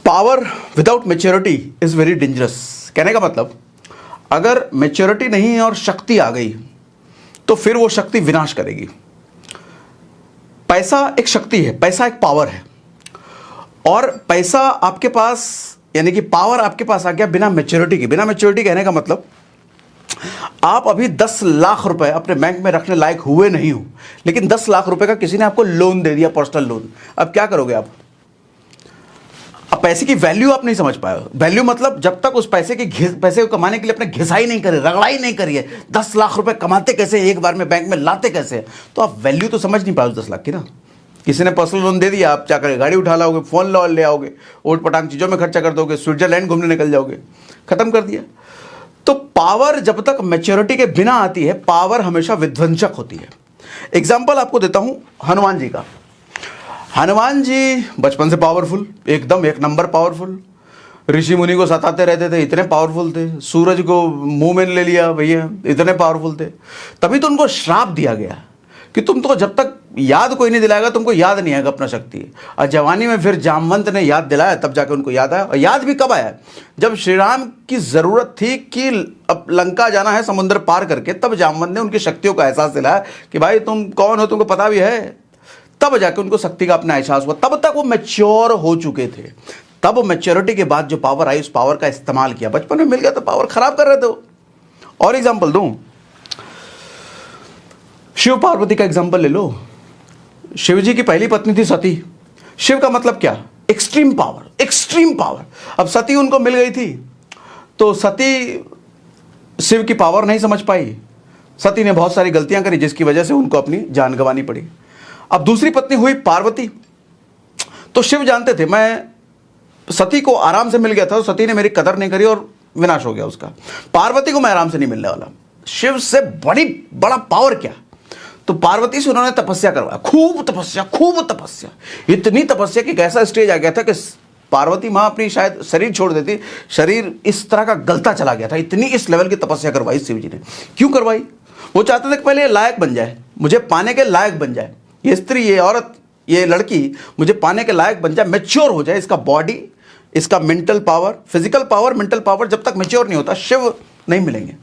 Power without maturity is very dangerous. कहने का मतलब, अगर मेच्योरिटी नहीं है और शक्ति आ गई तो फिर वो शक्ति विनाश करेगी। पैसा एक शक्ति है, पैसा एक पावर है, और पैसा आपके पास यानी कि पावर आपके पास आ गया बिना मेच्योरिटी के। बिना मेच्योरिटी कहने का मतलब, आप अभी 10 लाख रुपए अपने बैंक में रखने लायक हुए नहीं हो, लेकिन 10 लाख रुपए का किसी ने आपको लोन दे दिया, पर्सनल लोन। अब क्या करोगे आप? अब पैसे की वैल्यू आप नहीं समझ पाए। वैल्यू मतलब जब तक उस पैसे को कमाने के लिए अपने घिसाई नहीं करे, रगड़ाई नहीं करी है, 10 लाख रुपए कमाते कैसे एक बार में, बैंक में लाते कैसे, तो आप वैल्यू तो समझ नहीं पाए उस 10 लाख की ना। किसी ने पर्सनल लोन दे दिया, आप क्या करेंगे? गाड़ी उठा लाओगे, फोन ले आओगे, ओट पटांग चीजों में खर्चा कर दोगे, स्विट्जरलैंड घूमने निकल जाओगे, खत्म कर दिया। तो पावर जब तक मैच्योरिटी के बिना आती है, पावर हमेशा विध्वंसक होती है। एग्जाम्पल आपको देता हूं हनुमान जी का। हनुमान जी बचपन से पावरफुल, एकदम एक नंबर पावरफुल, ऋषि मुनि को सताते रहते थे, इतने पावरफुल थे। सूरज को मुंह में ले लिया भैया, इतने पावरफुल थे। तभी तो उनको श्राप दिया गया कि तुम तो जब तक याद कोई नहीं दिलाएगा तुमको याद नहीं आएगा अपना शक्ति। और जवानी में फिर जामवंत ने याद दिलाया, तब जाके उनको याद आया। और याद भी कब आया? जब श्री राम की जरूरत थी कि अब लंका जाना है समुद्र पार करके, तब जामवंत ने उनकी शक्तियों का एहसास दिलाया कि भाई तुम कौन हो, तुमको पता भी है। तब जाके उनको शक्ति का अपना एहसास हुआ। तब तक वो मैच्योर हो चुके थे। तब मैच्योरिटी के बाद जो पावर आई, उस पावर का इस्तेमाल किया। बचपन में मिल गया तो पावर खराब कर रहे थे। और एग्जाम्पल दूं, शिव पार्वती का एग्जाम्पल ले लो। शिव जी की पहली पत्नी थी सती। शिव का मतलब क्या? Extreme power, extreme power. अब सती उनको मिल गई थी, तो सती शिव की पावर नहीं समझ पाई। सती ने बहुत सारी गलतियां करी, जिसकी वजह से उनको अपनी जान गंवानी पड़ी। अब दूसरी पत्नी हुई पार्वती। तो शिव जानते थे मैं सती को आराम से मिल गया था, तो सती ने मेरी कदर नहीं करी और विनाश हो गया उसका। पार्वती को मैं आराम से नहीं मिलने वाला। शिव से बड़ा पावर क्या? तो पार्वती से उन्होंने तपस्या करवाया, खूब तपस्या, इतनी तपस्या कि ऐसा स्टेज आ गया था कि पार्वती मां अपनी शायद शरीर छोड़ देती, शरीर इस तरह का गलता चला गया था। इतनी इस लेवल की तपस्या करवाई शिव जी ने। क्यों करवाई? वो चाहते थे कि पहले ये लायक बन जाए, मुझे पाने के लायक बन जाए। ये स्त्री, ये औरत, ये लड़की मुझे पाने के लायक बन जाए, मैच्योर हो जाए। इसका बॉडी, इसका mental power, physical power, mental power जब तक मैच्योर नहीं होता, शिव नहीं मिलेंगे।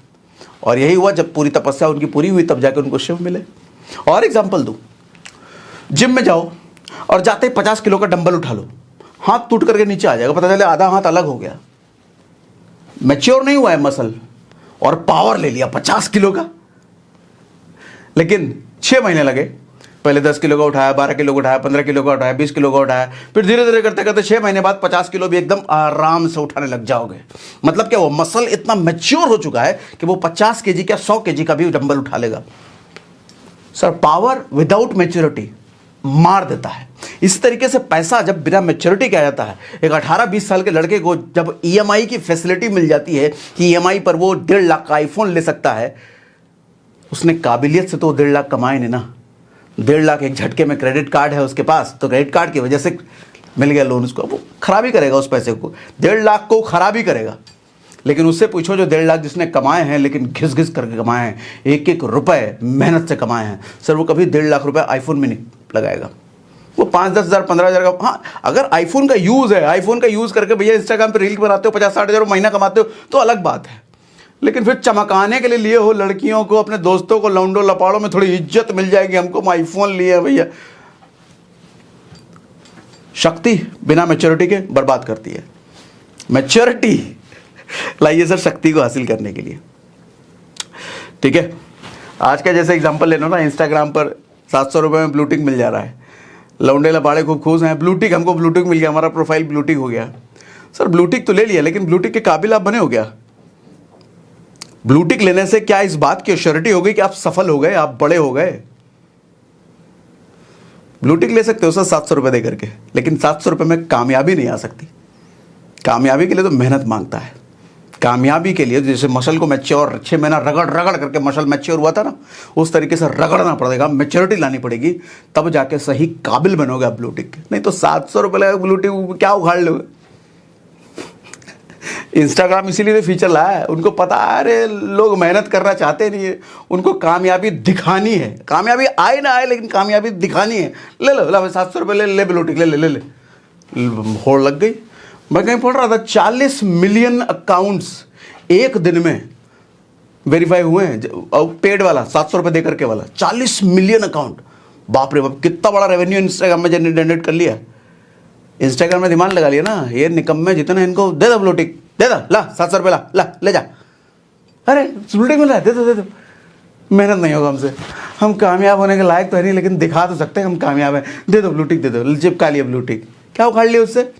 और यही हुआ, जब पूरी तपस्या उनकी पूरी हुई तब जाकर उनको शिव मिले। और एग्जाम्पल दूं, जिम में जाओ और जाते ही 50 किलो का डंबल उठा लो, हाथ टूट करके नीचे आ जाएगा, पता चले आधा हाथ अलग हो गया। मैच्योर नहीं हुआ है मसल, और पावर ले लिया 50 किलो का। लेकिन 6 महीने लगे। पहले 10 किलो का उठाया, 12 किलो का उठाया, 15 किलो का उठाया, 20 किलो का उठाया, फिर धीरे धीरे करते करते 6 महीने बाद 50 किलो भी एकदम आराम से उठाने लग जाओगे। मतलब क्या? वो मसल इतना मैच्योर हो चुका है कि वो 50 केजी का 100 केजी का भी डंबल उठा लेगा। सर, पावर विदाउट मैच्योरिटी मार देता है। इस तरीके से पैसा जब बिना मैच्योरिटी के आ जाता है, एक 18-20 साल के लड़के को जब ईएमआई की फैसिलिटी मिल जाती है कि ईएमआई पर वो 1.5 लाख का आईफोन ले सकता है, उसने काबिलियत से तो 1.5 लाख कमाए नहीं ना। 1.5 लाख एक झटके में, क्रेडिट कार्ड है उसके पास, तो क्रेडिट कार्ड की वजह से मिल गया लोन उसको। वो खराबी करेगा उस पैसे को, 1.5 लाख को खराबी करेगा। लेकिन उससे पूछो जो 1.5 लाख जिसने कमाए हैं, लेकिन घिस घिस करके कमाए हैं, एक एक रुपए मेहनत से कमाए हैं, सर वो कभी 1.5 लाख रुपए आईफोन में नहीं लगाएगा। वो 5-10 हज़ार 15 हज़ार का, हाँ अगर आईफोन का यूज़ है, आईफोन का यूज़ करके भैया इंस्टाग्राम पे रील बनाते हो, 50-60 हज़ार महीना कमाते हो, तो अलग बात है। लेकिन फिर चमकाने के लिए लिए हो लड़कियों को, अपने दोस्तों को, लौंडो लपाड़ों में थोड़ी इज्जत मिल जाएगी, हमको आईफोन लिए भैया। शक्ति बिना मैच्योरिटी के बर्बाद करती है। मैच्योरिटी लाइए सर शक्ति को हासिल करने के लिए। ठीक है, आज का जैसे एग्जांपल ले लो ना, इंस्टाग्राम पर 700 रुपये में ब्लू टिक मिल जा रहा है, लौंडे लपाड़े खूब खुश हैं, ब्लू टिक, हमको ब्लू टिक मिल गया, हमारा प्रोफाइल ब्लू टिक हो गया। सर ब्लू टिक तो ले लिया, लेकिन ब्लू टिक के काबिल आप बने हो क्या? ब्लू टिक लेने से क्या इस बात की एश्योरिटी हो गई कि आप सफल हो गए, आप बड़े हो गए? ब्लू टिक ले सकते हो सर 700 रुपये दे करके, लेकिन 700 रुपये में कामयाबी नहीं आ सकती। कामयाबी के लिए तो मेहनत मांगता है। कामयाबी के लिए जैसे मसल को मैच्योर 6 महीना रगड़ रगड़ करके मसल मैच्योर हुआ था ना, उस तरीके से रगड़ना पड़ेगा, मैच्योरिटी लानी पड़ेगी, तब जाके सही काबिल बनोगे आप ब्लू टिक। नहीं तो 700 रुपये लगा ब्लू टिक क्या उखाड़ लोगे? इंस्टाग्राम इसीलिए फीचर लाया है, उनको पता है अरे लोग मेहनत करना चाहते नहीं है, उनको कामयाबी दिखानी है। कामयाबी आए ना आए, लेकिन कामयाबी दिखानी है। ले लो 700 रुपये ले ले ब्लू टिक, ले ले ले ले, होड़ लग गई। मैं कहीं पढ़ रहा था 40 मिलियन अकाउंट्स एक दिन में वेरीफाई हुए हैं, पेड वाला 700 रुपये देकर के वाला 40 मिलियन अकाउंट। बाप रे बाप, कितना बड़ा रेवेन्यू इंस्टाग्राम में जनरेट कर लिया। इंस्टाग्राम में दिमाग लगा लिया ना, ये निकम्मे जितना इनको दे दो ब्लू टिक, दे दो, ला 700 रुपये, ला ले जा, अरे ब्लू टिक मिल रहा है, दे दो। मेहनत नहीं होगा हमसे, हम कामयाब होने के लायक तो है नहीं, लेकिन दिखा तो सकते हैं हम कामयाब हैं, दे दो ब्लू टिक, दे दो, चिपका लिया ब्लू टिक, क्या उखाड़ लिया उससे?